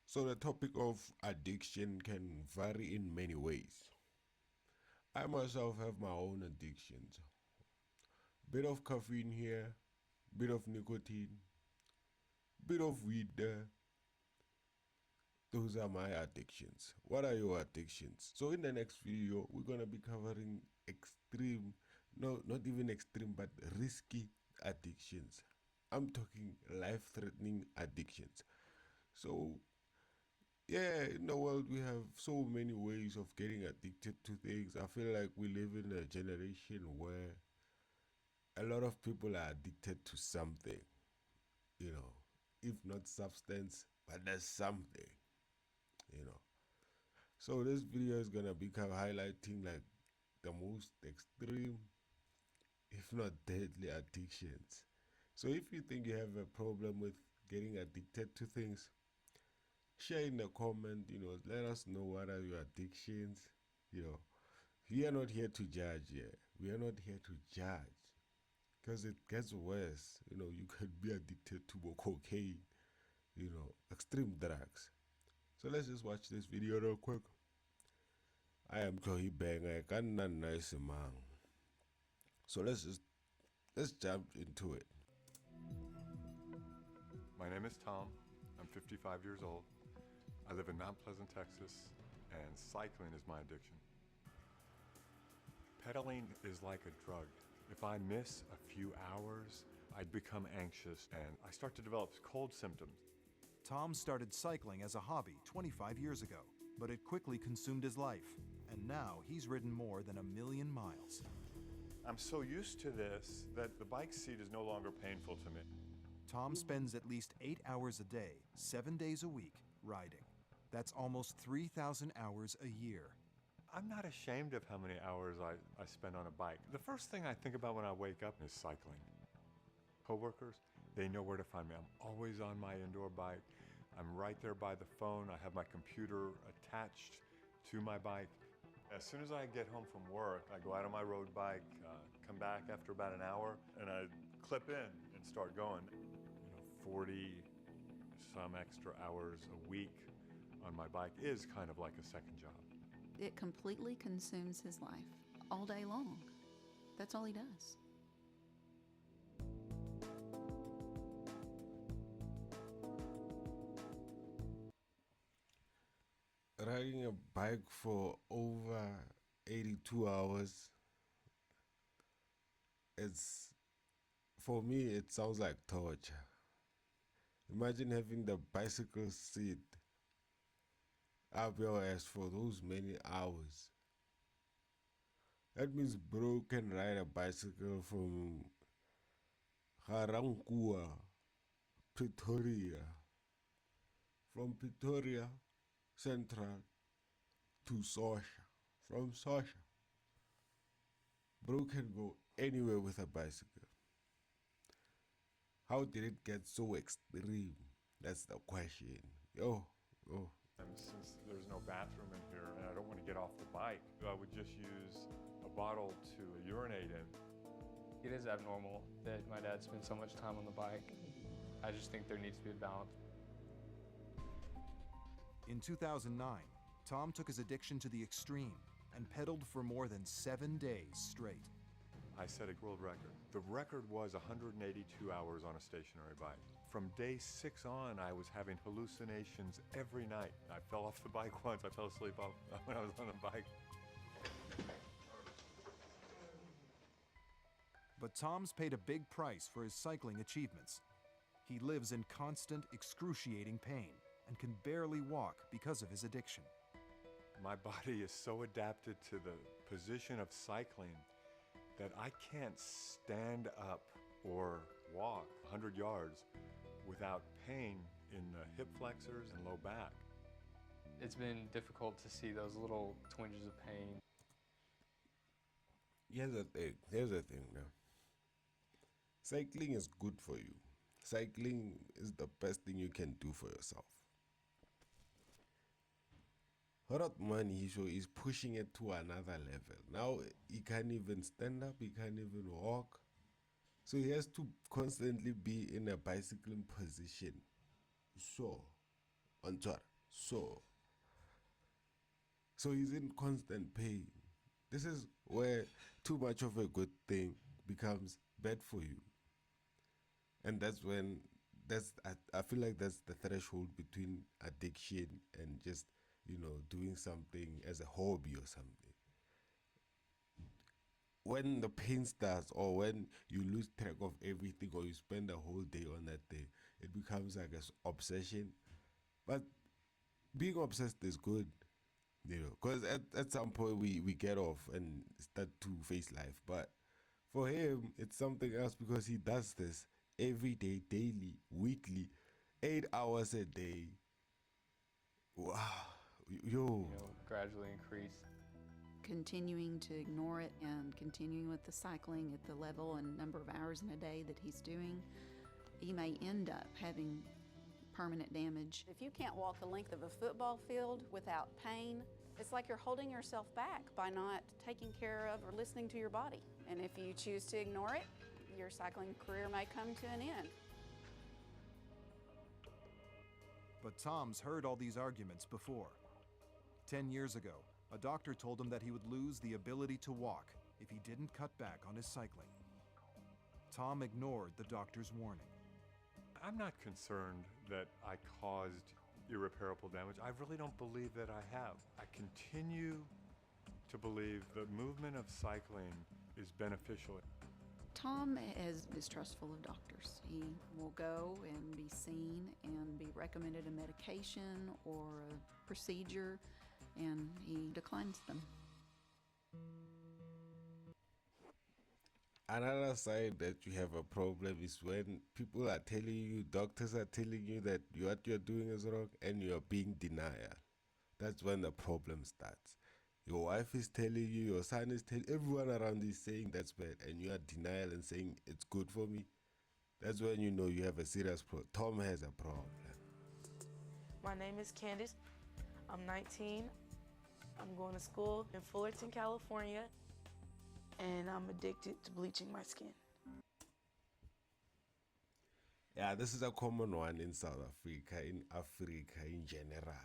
So the topic of addiction can vary in many ways. I myself have my own addictions. Bit of caffeine here, bit of nicotine, bit of weed there. Those are my addictions. What are your addictions? So in the next video, we're gonna be covering extreme, no, not even extreme, but risky addictions. I'm talking life-threatening addictions. So yeah, in the world we have so many ways of getting addicted to things. I feel like we live in a generation where a lot of people are addicted to something, if not substance, but there's something, you know. So this video is gonna be highlighting like the most extreme, if not deadly addictions. So if you think you have a problem with getting addicted to things, share in the comment, let us know what are your addictions. We are not here to judge here. We are not here to judge. Because it gets worse. You could be addicted to cocaine, extreme drugs. So let's just watch this video real quick. I am Joey Bang. I can't nice man. So let's jump into it. My name is Tom. I'm 55 years old. I live in Mount Pleasant, Texas, and cycling is my addiction. Pedaling is like a drug. If I miss a few hours, I become anxious and I start to develop cold symptoms. Tom started cycling as a hobby 25 years ago, but it quickly consumed his life, and now he's ridden more than 1 million miles. I'm so used to this that the bike seat is no longer painful to me. Tom spends at least 8 hours a day, 7 days a week, riding. That's almost 3,000 hours a year. I'm not ashamed of how many hours I spend on a bike. The first thing I think about when I wake up is cycling. Coworkers, they know where to find me. I'm always on my indoor bike. I'm right there by the phone. I have my computer attached to my bike. As soon as I get home from work, I go out on my road bike, come back after about an hour, and I clip in and start going. 40 some extra hours a week on my bike is kind of like a second job. It completely consumes his life all day long. That's all he does. Riding a bike for over 82 hours, for me, it sounds like torture. Imagine having the bicycle seat up your ass for those many hours. That means bro can ride a bicycle from Garangkua, Pretoria, from Pretoria Central to Sosha, from Sosha. Bro can go anywhere with a bicycle. How did it get so extreme? That's the question. And since there's no bathroom in here and I don't want to get off the bike, I would just use a bottle to urinate in. It is abnormal that my dad spends so much time on the bike. I just think there needs to be a balance. In 2009, Tom took his addiction to the extreme and pedaled for more than 7 days straight. I set a world record. The record was 182 hours on a stationary bike. From day 6 on, I was having hallucinations every night. I fell off the bike once. I fell asleep when I was on the bike. But Tom's paid a big price for his cycling achievements. He lives in constant, excruciating pain and can barely walk because of his addiction. My body is so adapted to the position of cycling that I can't stand up or walk 100 yards without pain in the hip flexors and low back. It's been difficult to see those little twinges of pain. Here's the thing now. Cycling is good for you. Cycling is the best thing you can do for yourself. Horot Money is pushing it to another level. Now he can't even stand up, he can't even walk. So he has to constantly be in a bicycling position. So, on tour. So he's in constant pain. This is where too much of a good thing becomes bad for you. And that's when I feel like that's the threshold between addiction and just, doing something as a hobby or something. When the pain starts, or when you lose track of everything, or you spend a whole day on that thing, it becomes like an obsession. But being obsessed is good, because at some point we get off and start to face life. But for him, it's something else, because he does this every day, daily, weekly, 8 hours a day. Wow. Yo. Gradually increase. Continuing to ignore it and continuing with the cycling at the level and number of hours in a day that he's doing, he may end up having permanent damage. If you can't walk the length of a football field without pain, it's like you're holding yourself back by not taking care of or listening to your body. And if you choose to ignore it, your cycling career may come to an end. But Tom's heard all these arguments before. 10 years ago, a doctor told him that he would lose the ability to walk if he didn't cut back on his cycling. Tom ignored the doctor's warning. I'm not concerned that I caused irreparable damage. I really don't believe that I have. I continue to believe the movement of cycling is beneficial. Tom is distrustful of doctors. He will go and be seen and be recommended a medication or a procedure, and he declines them. Another sign that you have a problem is when people are telling you, doctors are telling you that what you're doing is wrong, and you're being denial. That's when the problem starts. Your wife is telling you, your son is telling, everyone around is saying that's bad, and you are denial and saying it's good for me. That's when you know you have a serious problem. Tom has a problem. My name is Candace. I'm 19. I'm going to school in Fullerton, California, and I'm addicted to bleaching my skin. Yeah, this is a common one in South Africa, in Africa in general.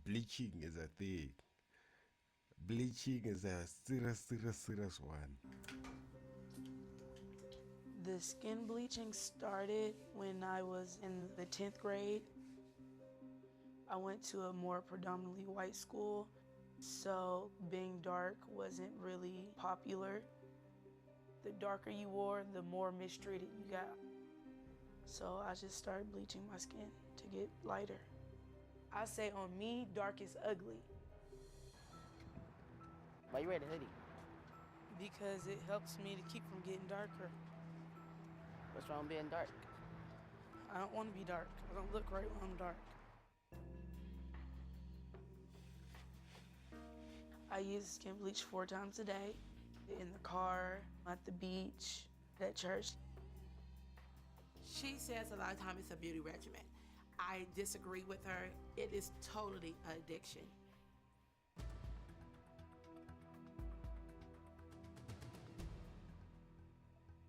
Bleaching is a thing. Bleaching is a serious one. The skin bleaching started when I was in the 10th grade. I went to a more predominantly white school, so being dark wasn't really popular. The darker you wore, the more mistreated you got. So I just started bleaching my skin to get lighter. I say on me, dark is ugly. Why you wearing a hoodie? Because it helps me to keep from getting darker. What's wrong with being dark? I don't want to be dark. I don't look right when I'm dark. I use skin bleach 4 times a day, in the car, at the beach, at church. She says a lot of times it's a beauty regimen. I disagree with her. It is totally an addiction.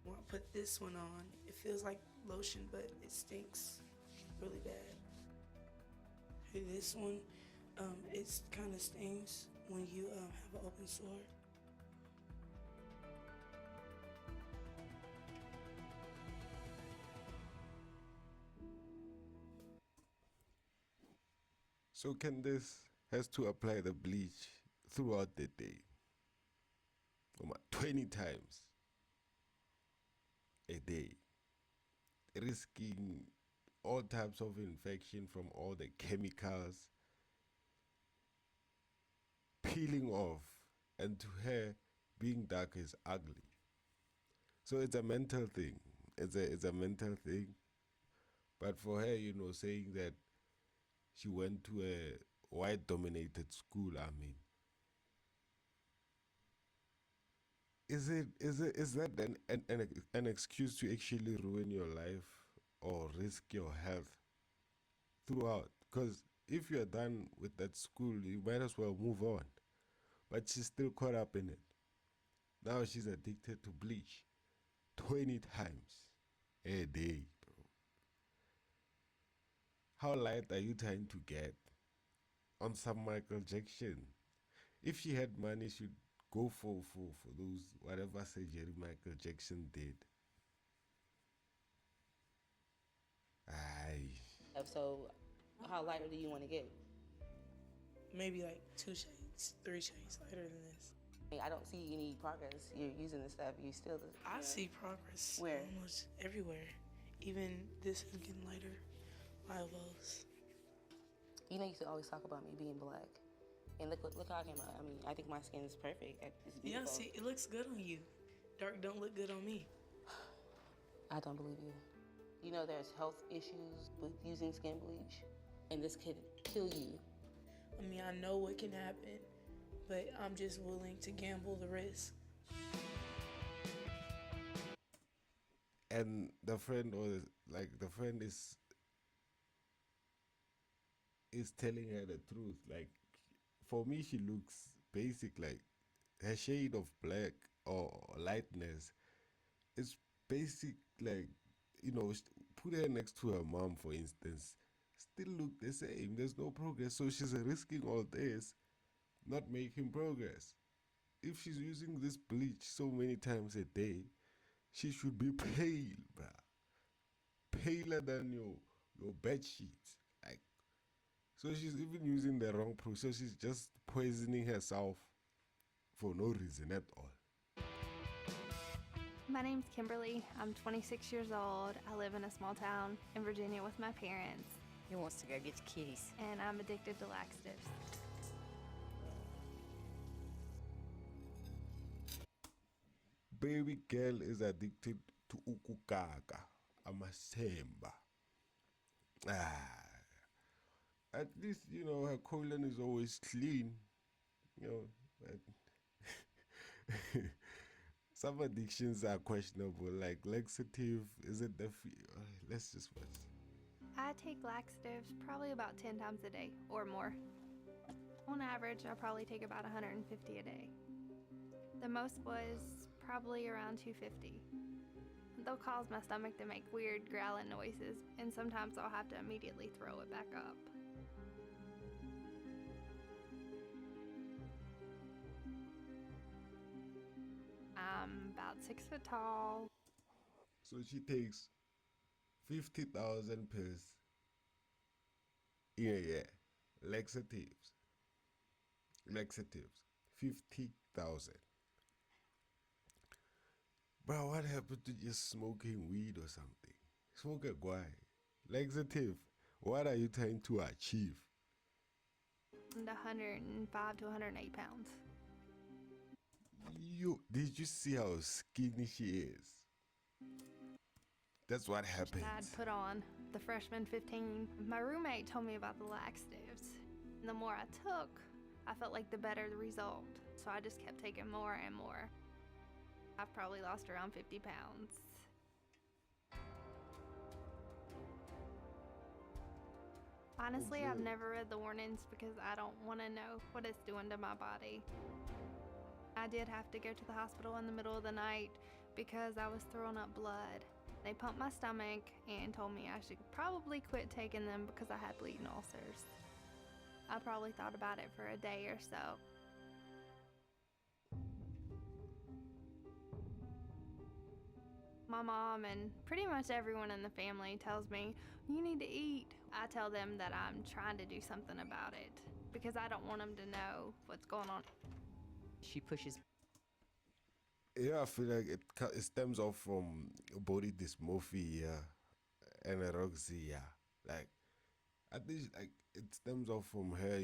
When I put this one on, it feels like lotion, but it stinks really bad. This one, it kind of stings when you have an open sore. So Candace has to apply the bleach throughout the day. 20 times a day, risking all types of infection from all the chemicals peeling off, and to her, being dark is ugly. So it's a mental thing. It's a mental thing. But for her, saying that she went to a white-dominated school, I mean, is that an excuse to actually ruin your life or risk your health throughout? Because if you're done with that school, you might as well move on. But she's still caught up in it. Now she's addicted to bleach 20 times a day, bro. How light are you trying to get? on some Michael Jackson. If she had money, she'd go for those whatever surgery Michael Jackson did. Aye. So, how lighter do you want to get? Maybe like 2 shades, 3 shades lighter than this. I don't see any progress. You're using this stuff. You still. I see progress. Where? Almost everywhere. Even this is getting lighter. My elbows. You know, you used to always talk about me being black. And look how I came out. I mean, I think my skin is perfect. It's beautiful. Yeah, see, it looks good on you. Dark don't look good on me. I don't believe you. You know, there's health issues with using skin bleach, and this could kill you. I mean, I know what can happen, but I'm just willing to gamble the risk. And the friend is telling her the truth. Like, for me, she looks basic. Like, her shade of black or lightness is basic. Like, put her next to her mom, for instance, still look the same. There's no progress. So she's risking all this, not making progress. If she's using this bleach so many times a day, she should be pale, bruh. Paler than your bed sheets. Like, so she's even using the wrong process. She's just poisoning herself for no reason at all. My name's Kimberly. I'm 26 years old. I live in a small town in Virginia with my parents. He wants to go get the kitties. And I'm addicted to laxatives. Baby girl is addicted to ukukaka, amasemba. At least, her colon is always clean. But some addictions are questionable, like laxative. Is it let's just watch. I take laxatives probably about 10 times a day or more. On average, I probably take about 150 a day. The most was probably around 250. They'll cause my stomach to make weird growling noises, and sometimes I'll have to immediately throw it back up. I'm about 6 foot tall. So she takes 50,000 pills in a year. Laxatives. 50,000. Bro, what happened to just smoking weed or something? Smoke a guai. Laxative. What are you trying to achieve? And 105 to 108 pounds. Did you see how skinny she is? That's what happens. I'd put on the freshman 15. My roommate told me about the laxatives. And the more I took, I felt like the better the result. So I just kept taking more and more. I've probably lost around 50 pounds. Honestly, I've never read the warnings because I don't want to know what it's doing to my body. I did have to go to the hospital in the middle of the night because I was throwing up blood. They pumped my stomach and told me I should probably quit taking them because I had bleeding ulcers. I probably thought about it for a day or so. My mom and pretty much everyone in the family tells me, you need to eat. I tell them that I'm trying to do something about it because I don't want them to know what's going on. She pushes. Yeah, I feel like it stems off from body dysmorphia, anorexia. Like, at least like it stems off from her,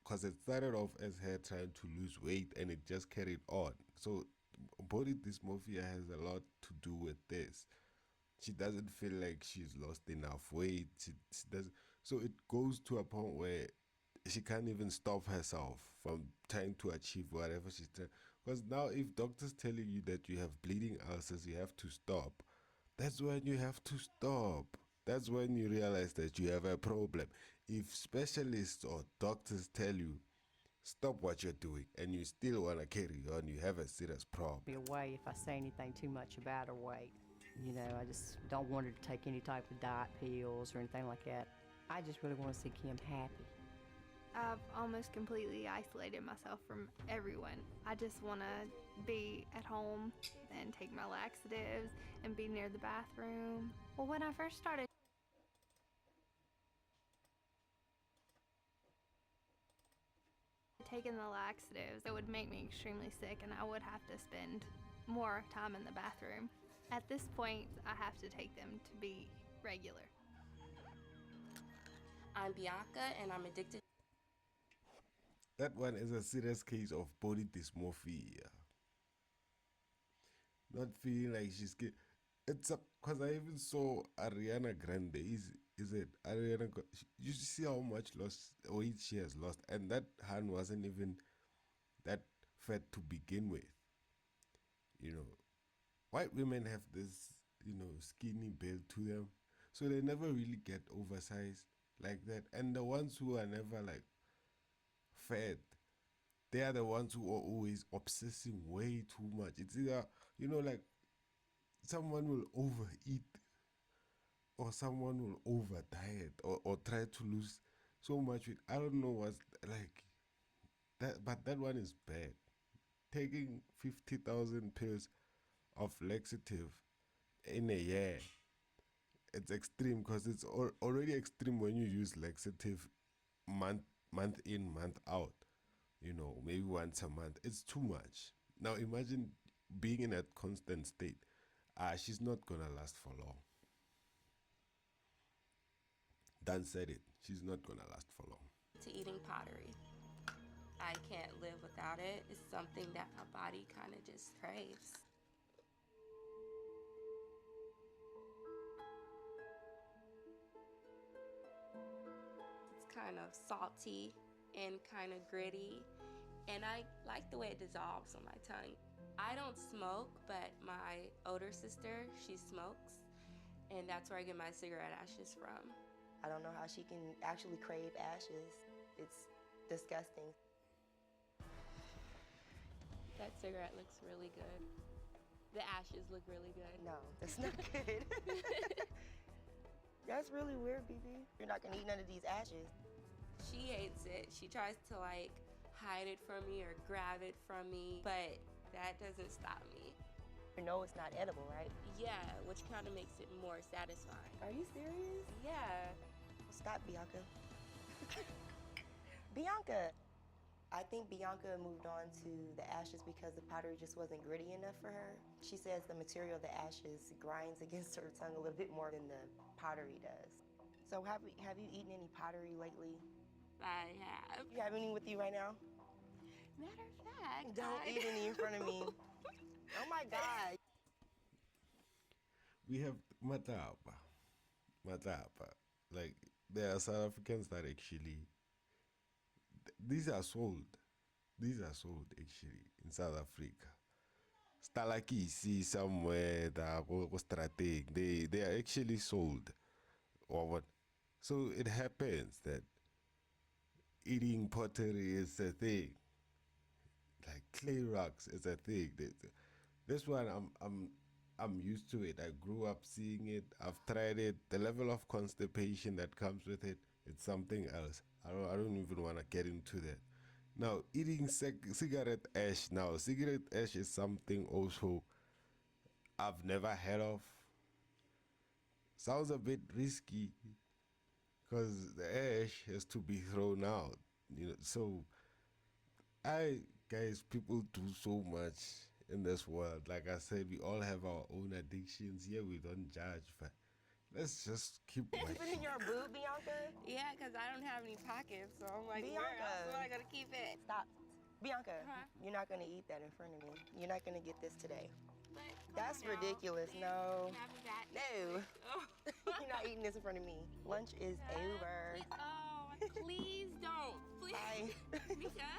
because it started off as her trying to lose weight and it just carried on. So body dysmorphia has a lot to do with this. She doesn't feel like she's lost enough weight. She doesn't. So it goes to a point where she can't even stop herself from trying to achieve whatever she's trying. Because now if doctors telling you that you have bleeding ulcers, you have to stop. That's when you have to stop. That's when you realize that you have a problem. If specialists or doctors tell you, stop what you're doing, and you still want to carry on, you have a serious problem. Be away if I say anything too much about her weight. I just don't want her to take any type of diet pills or anything like that. I just really want to see Kim happy. I've almost completely isolated myself from everyone. I just want to be at home and take my laxatives and be near the bathroom. Well, when I first started taking the laxatives, it would make me extremely sick and I would have to spend more time in the bathroom. At this point, I have to take them to be regular. I'm Bianca and I'm addicted. That one is a serious case of body dysmorphia. Not feeling like she's it's up because I even saw Ariana Grande. Is it Ariana? You see how much weight she has lost, and that hand wasn't even that fat to begin with. You know, white women have this, skinny build to them, so they never really get oversized like that. And the ones who are never like fat, they are the ones who are always obsessing way too much. It's either, like someone will overeat or someone will over diet or try to lose so much weight. I don't know what's like that, but that one is bad. Taking 50,000 pills of laxative in a year, it's extreme because it's already extreme when you use laxative month in, month out. Maybe once a month. It's too much. Now imagine being in that constant state. She's not gonna last for long. Dan said it. She's not gonna last for long. To eating pottery. I can't live without it. It's something that my body kind of just craves. It's kind of salty and kind of gritty, and I like the way it dissolves on my tongue. I don't smoke, but my older sister, she smokes, and that's where I get my cigarette ashes from. I don't know how she can actually crave ashes. It's disgusting. That cigarette looks really good. The ashes look really good. No, that's not good. That's really weird, BB. You're not gonna eat none of these ashes. She hates it. She tries to like hide it from me or grab it from me, but that doesn't stop me. You know it's not edible, right? Yeah, which kind of makes it more satisfying. Are you serious? Yeah. Stop, Bianca. Bianca! I think Bianca moved on to the ashes because the pottery just wasn't gritty enough for her. She says the material of the ashes grinds against her tongue a little bit more than the pottery does. So have you eaten any pottery lately? I have. You have any with you right now? Matter of fact, Don't eat any in front of me. Oh my God. We have matapa. Like, there are South Africans that actually, these are sold actually in South Africa. Stalakisi somewhere, they are actually sold or what. So it happens that eating pottery is a thing. Like clay rocks is a thing. This one I'm used to it. I grew up seeing it. I've tried it. The level of constipation that comes with it, it's something else. I don't even want to get into that. Now, eating cigarette ash. Now, cigarette ash is something also I've never heard of. Sounds a bit risky because the ash has to be thrown out. So guys, people do so much in this world. Like I said, we all have our own addictions. Here we don't judge, but let's just keep watching. It's in your boot, Bianca? Yeah, because I don't have any pockets, so I'm like, Bianca, where else am I going to keep it? Stop. Bianca, Huh? You're not going to eat that in front of me. You're not going to get this today. But That's come on now. ridiculous. No. Have a vat. No. Oh. You're not eating this in front of me. Lunch is over. Please don't. Please. Bye. Mika?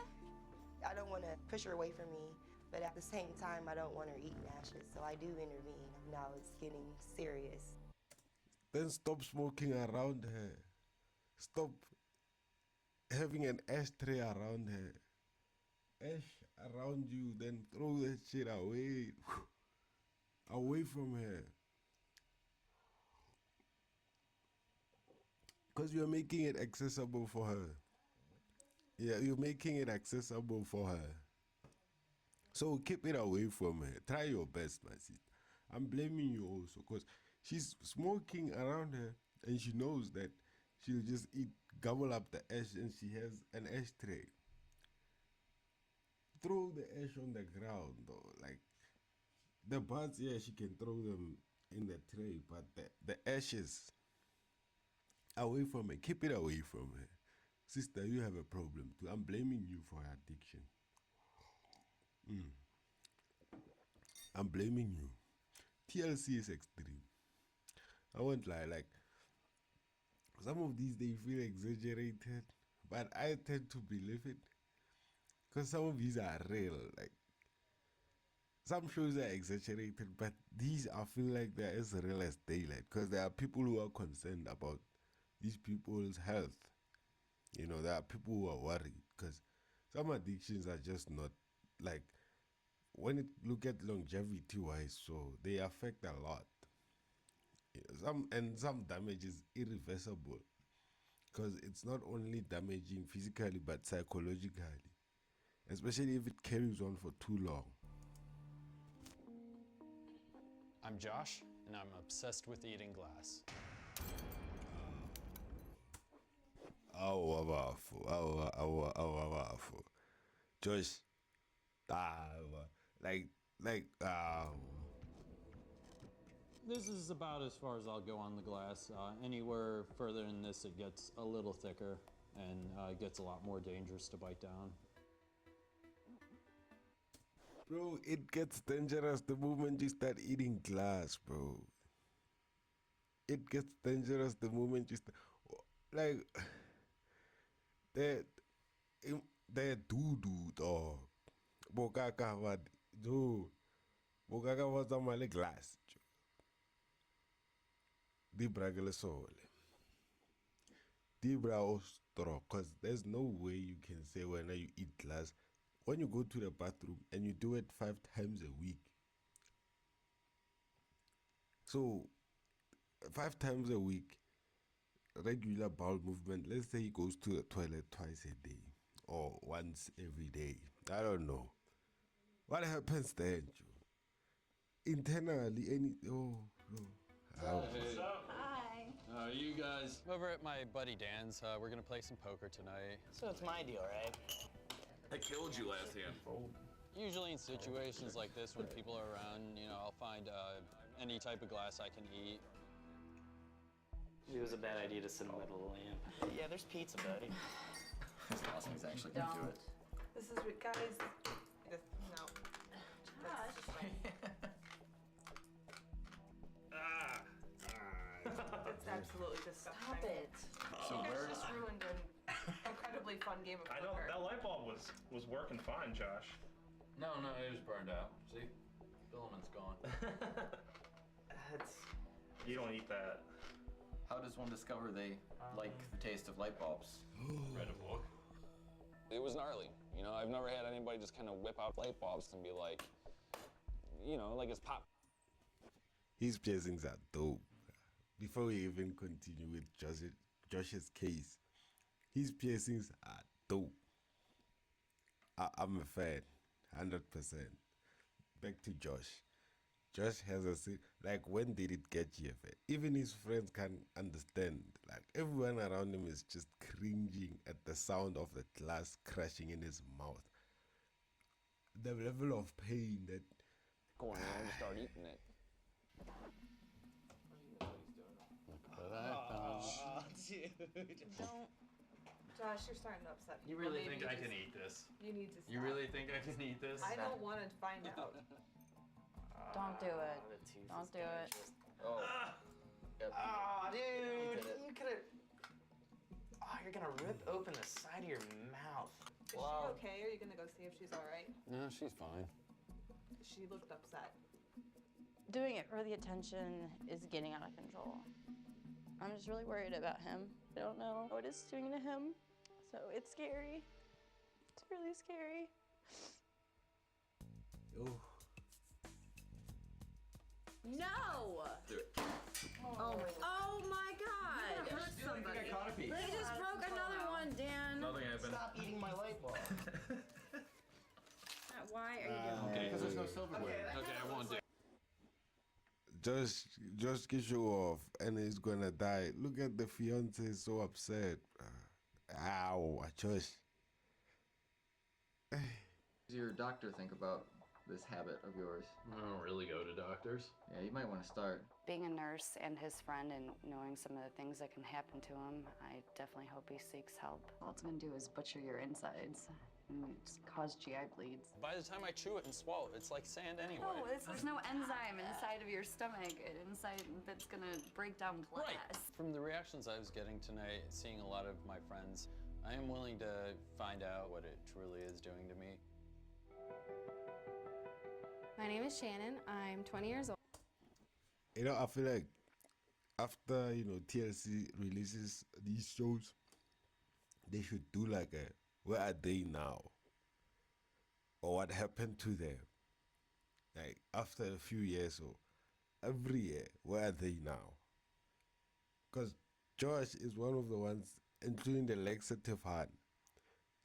I don't want to push her away from me, but at the same time, I don't want her eating ashes, so I do intervene. Now it's getting serious. Then stop smoking around her. Stop having an ashtray around her. Ash around you, then throw that shit away. Away from her. Because you're making it accessible for her. Yeah, you're making it accessible for her. So keep it away from her. Try your best, my sister. I'm blaming you also because she's smoking around her and she knows that she'll just gobble up the ash and she has an ashtray. Throw the ash on the ground though. Like the buds, yeah, she can throw them in the tray, but the ashes away from her. Keep it away from her. Sister, you have a problem too. I'm blaming you for her addiction. I'm blaming you. TLC is extreme. I won't lie, like some of these they feel exaggerated, but I tend to believe it because some of these are real. Like some shows are exaggerated, but these I feel like they're as real as daylight because there are people who are concerned about these people's health. You know, there are people who are worried because some addictions are just not like when it look at longevity wise, so they affect a lot. Some damage is irreversible because it's not only damaging physically but psychologically, especially if it carries on for too long. I'm Josh, and I'm obsessed with eating glass. Josh, This is about as far as I'll go on the glass. Anywhere further than this, it gets a little thicker and gets a lot more dangerous to bite down. bro, it gets dangerous the moment you start eating glass, bro. It gets dangerous the moment you start, like, that doo-doo, dog. Bokaka what, dude. Bokaka was on my glass. Dibra sole. Dibra ostro, because there's no way you can say when you eat glass. When you go to the bathroom and you do it 5 times a week. So 5 times a week, regular bowel movement, let's say he goes to the toilet twice a day or once every day. I don't know. What happens then, Joe? Internally, What's up? Hi. You guys over at my buddy Dan's. We're gonna play some poker tonight. So it's my deal, right? I killed you last hand. Usually in situations like this, when people are around, you know, I'll find any type of glass I can eat. It was a bad idea to sit in the middle of the lamp. Yeah, there's pizza, buddy. This awesome. He's actually gonna do it. This is guys. No. That's just fine. It's absolutely disgusting. Stop it. So You guys where- just ruined an incredibly fun game of I poker. know that light bulb was working fine, Josh. No, it was burned out. See? Filament's gone. You don't eat that. How does one discover they like the taste of light bulbs? Read a book. It was gnarly. You know, I've never had anybody just kind of whip out light bulbs and be like, you know, like it's pop. His piercings are dope. Before we even continue with Josh's case, his piercings are dope. I'm a fan, 100%. Back to Josh. Josh has like, when did it get here? Even his friends can't understand. Like, everyone around him is just cringing at the sound of the glass crashing in his mouth. The level of pain that... Go on, man, just start eating it. Look at that. Dude. Don't. Josh, you're starting to upset me. You really think I can eat this? You need to stop. You really think I can eat this? I don't want to find out. Don't do it. Don't do it. Oh. Yep. Oh, dude. You did it. You could've. Oh, you're gonna rip open the side of your mouth. Is she okay? Are you gonna go see if she's all right? No, she's fine. She looked upset. Doing it for the attention is getting out of control. I'm just really worried about him. I don't know what it's doing to him. So it's scary. It's really scary. No! Oh my God! Hurt somebody. They just broke another one, Dan. Nothing happened. Stop eating my light bulb. Why are you doing Okay, Because there's no silverware. Okay, I won't do it. Just get show off and he's gonna die. Look at the fiance, is so upset. Ow, Josh. What does your doctor think about this habit of yours? I don't really go to doctors. Yeah, you might want to start. Being a nurse and his friend and knowing some of the things that can happen to him, I definitely hope he seeks help. All it's gonna do is butcher your insides and just cause GI bleeds. By the time I chew it and swallow it, it's like sand anyway. No, there's no enzyme inside of your stomach, inside that's gonna break down glass. Right. From the reactions I was getting tonight, seeing a lot of my friends, I am willing to find out what it truly is doing to me. My name is Shannon. I'm 20 years old. You know, I feel like after, TLC releases these shows, they should do like a where are they now? Or what happened to them? Like after a few years or every year, where are they now? Because Josh is one of the ones, including the laxative hand.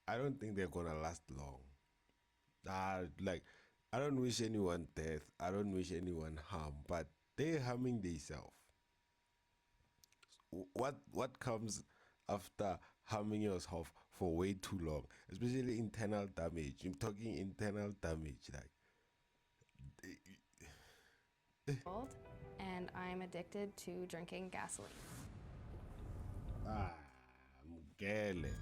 I don't think they're gonna last long. I don't wish anyone death. I don't wish anyone harm, but they're harming themselves. What comes after harming yourself for way too long, especially internal damage? I'm talking internal damage, And I'm addicted to drinking gasoline. Mugele.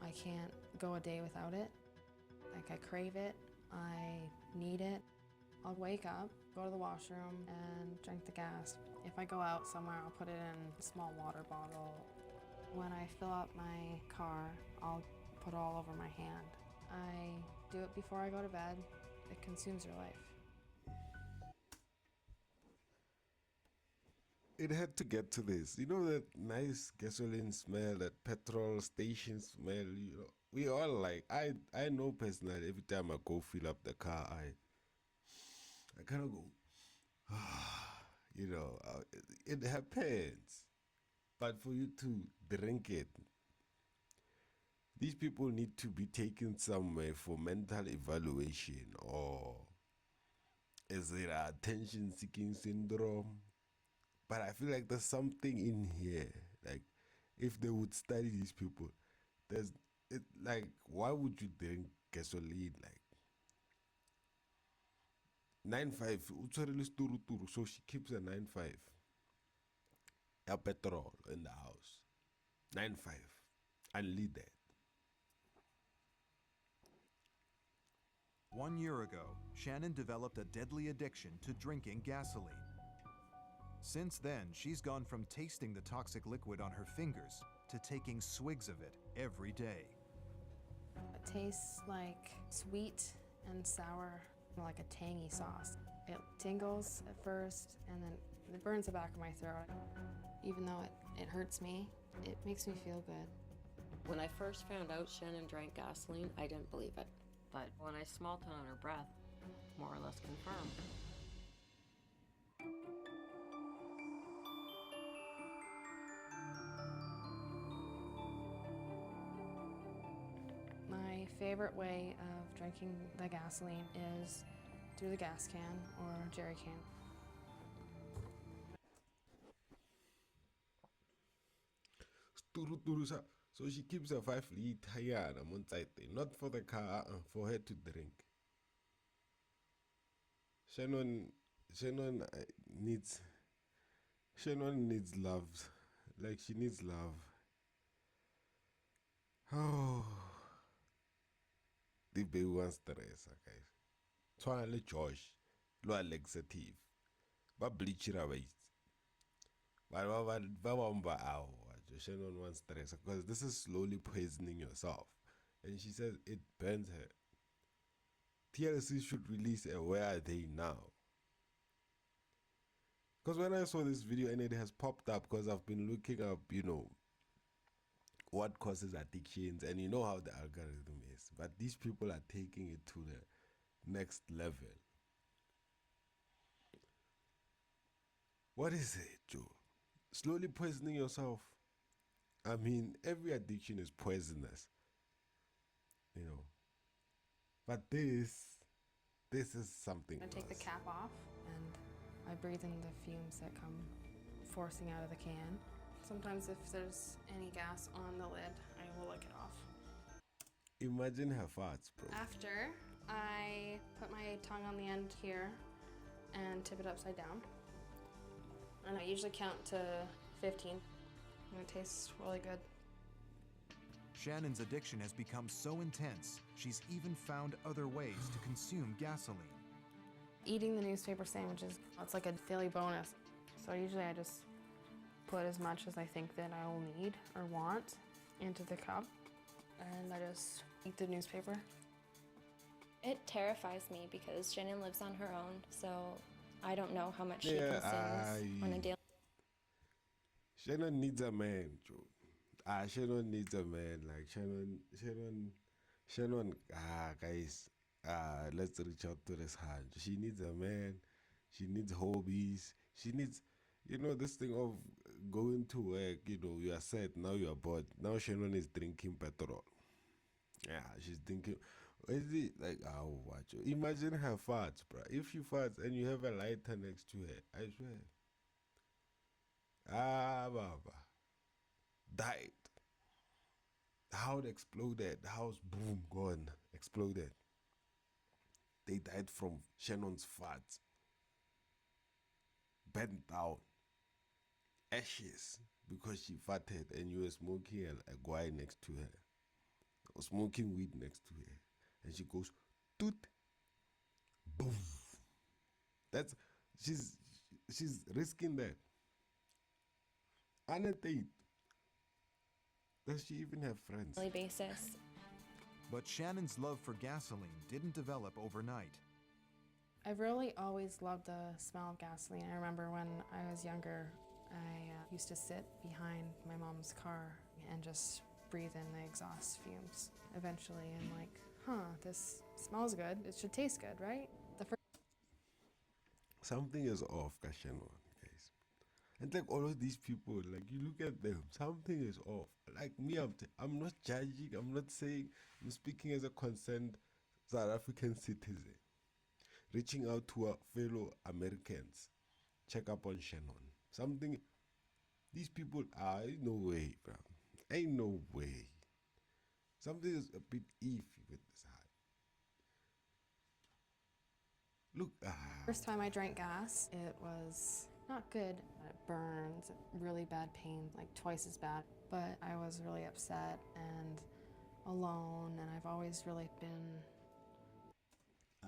I can't go a day without it. Like, I crave it, I need it. I'll wake up, go to the washroom, and drink the gas. If I go out somewhere, I'll put it in a small water bottle. When I fill up my car, I'll put it all over my hand. I do it before I go to bed. It consumes your life. It had to get to this. You know that nice gasoline smell, that petrol station smell, we all like, I know personally, every time I go fill up the car, I kind of go, it happens. But for you to drink it, these people need to be taken somewhere for mental evaluation, or is it attention-seeking syndrome? But I feel like there's something in here. Like, if they would study these people, why would you drink gasoline? Like, 9.5, so she keeps a 9.5. A petrol in the house. 9.5. Unleaded. 1 year ago, Shannon developed a deadly addiction to drinking gasoline. Since then, she's gone from tasting the toxic liquid on her fingers to taking swigs of it every day. It tastes like sweet and sour, like a tangy sauce. It tingles at first, and then it burns the back of my throat. Even though it hurts me, it makes me feel good. When I first found out Shannon drank gasoline, I didn't believe it. But when I smelled it on her breath, more or less confirmed. My favorite way of drinking the gasoline is through the gas can or jerry can. So she keeps a 5 liter not for the car, for her to drink. Shannon needs love. Like, she needs love. Oh, the baby wants stress, okay. Twana le Josh, lo laxative. Ba bleach it away. Shannon wants stress because this is slowly poisoning yourself. And she says it burns her. TLC should release a Where Are They Now? Because when I saw this video and it has popped up, because I've been looking up, what causes addictions, and you know how the algorithm is. But these people are taking it to the next level. What is it, Joe? Slowly poisoning yourself. I mean, every addiction is poisonous, you know. But this is something I take the else. cap off and I breathe in the fumes that come forcing out of the can. Sometimes if there's any gas on the lid, I will lick it off. Imagine her farts, bro. After, I put my tongue on the end here and tip it upside down. And I usually count to 15. And it tastes really good. Shannon's addiction has become so intense, she's even found other ways to consume gasoline. Eating the newspaper sandwiches, it's like a daily bonus. So usually I just put as much as I think that I will need or want into the cup, and I just eat the newspaper. It terrifies me because Shannon lives on her own, so I don't know how much she Yeah, consumes on a daily. Shannon needs a man, Joe. Shannon needs a man. Like Shannon. Guys. Let's reach out to this hand. She needs a man. She needs hobbies. She needs, this thing of going to work. You are sad. Now you are bored. Now Shannon is drinking petrol. Yeah, she's drinking. Is it like, watch. Imagine her farts, bro. If she farts and you have a lighter next to her, I swear. Baba. Died. The house exploded. The house, boom, gone. Exploded. They died from Shannon's farts. Bent down. Ashes. Because she farted and you were smoking a guy next to her. Or smoking weed next to her. And she goes, toot. Boom. She's risking that. Anna Tate. Does she even have friends? Daily basis. But Shannon's love for gasoline didn't develop overnight. I've really always loved the smell of gasoline. I remember when I was younger, I used to sit behind my mom's car and just breathe in the exhaust fumes. Eventually, I'm like, this smells good. It should taste good, right? Something is off, Shannon, guys. And like all of these people, like you look at them, something is off. Like me, I'm not judging. I'm not saying. I'm speaking as a concerned South African citizen, reaching out to our fellow Americans. Check up on Shannon. Something. These people are ain't no way, bro. Ain't no way. Something is a bit iffy with this high. Look. First time I drank gas, it was not good. It burns, really bad pain, like twice as bad. But I was really upset and alone, and I've always really been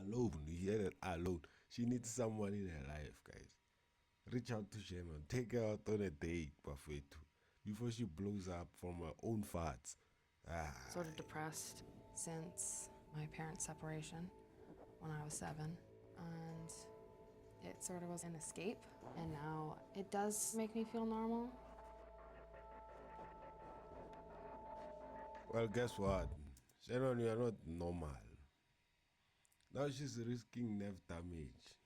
alone. You hear that? Alone. She needs someone in her life, guys. Reach out to Shannon. Take her out on a date, before she blows up from her own farts. Sort of depressed since my parents' separation when I was 7. And it sort of was an escape. And now it does make me feel normal. Well, guess what? Shannon, you are not normal. Now she's risking nerve damage.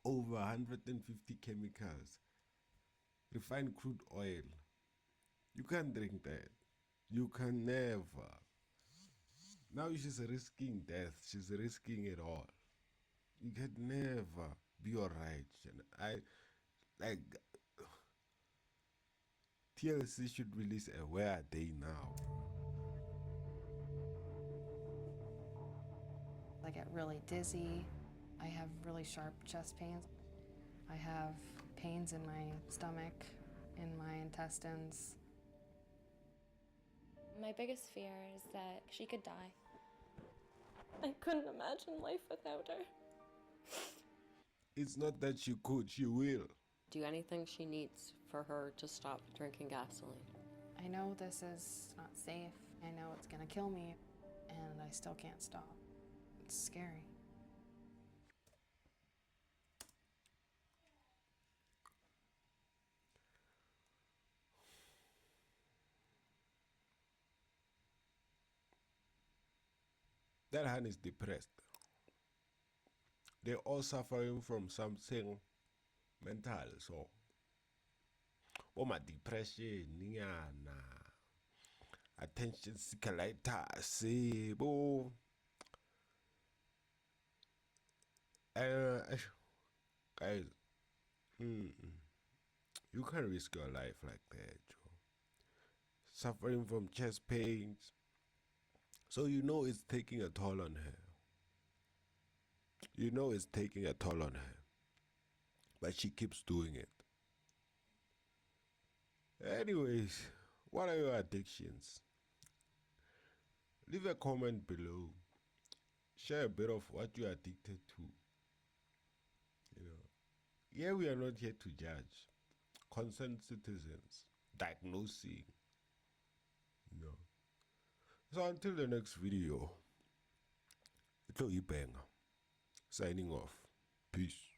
Over 150 chemicals. Refined crude oil. You can't drink that. You can never. Now she's risking death. She's risking it all. You can never be alright. TLC should release a Where Are They Now? I get really dizzy. I have really sharp chest pains. I have pains in my stomach, in my intestines. My biggest fear is that she could die. I couldn't imagine life without her. It's not that she could, she will. Do anything she needs for her to stop drinking gasoline. I know this is not safe. I know it's gonna kill me, and I still can't stop. It's scary. That hand is depressed. They're all suffering from something mental, so depression nyana, attention seeker lighters, guys, you can't risk your life like that, Joe. Suffering from chest pains, so you know it's taking a toll on her. You know it's taking a toll on her, but she keeps doing it. Anyways, what are your addictions? Leave a comment below. Share a bit of what you're addicted to. You know, here we are not here to judge. Concerned citizens, diagnosing. You know. So until the next video, it's Banger signing off. Peace.